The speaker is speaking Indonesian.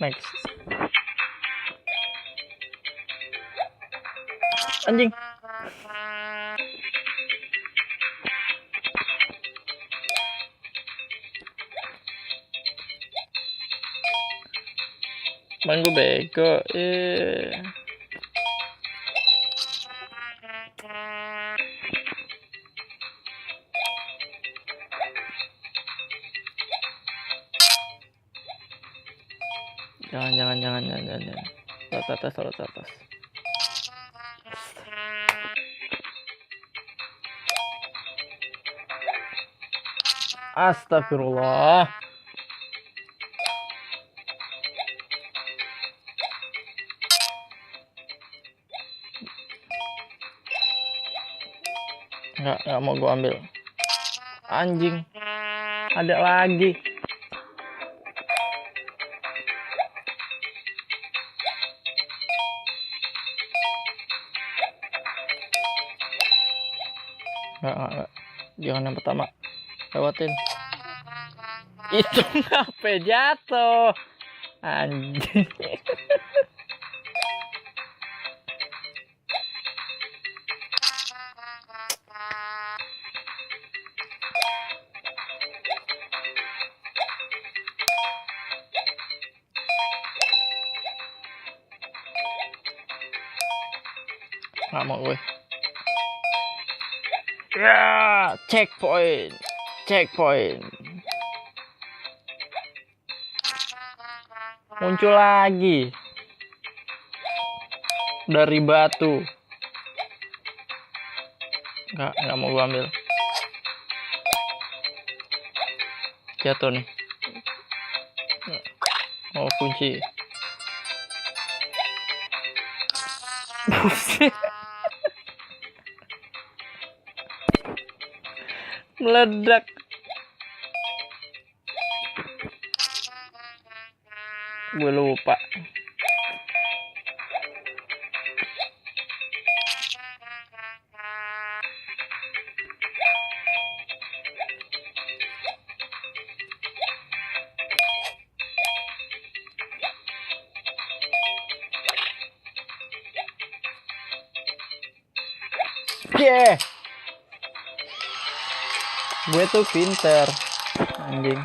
Next. Anjing. Bang gue bego. Jangan. Salat atas. Astagfirullah. Nggak mau gua ambil. Anjing. Ada lagi. Nggak. Jangan yang pertama. Lewatin. Itu ngapa jatuh? Anjing. Nggak mau gue. Ya, checkpoint. Muncul lagi dari batu. Nggak mau gue ambil. Jatuh nih. Oh, kunci. Buset. Meledak. Gue lupa. Yeah. Gue tuh pinter, anjing.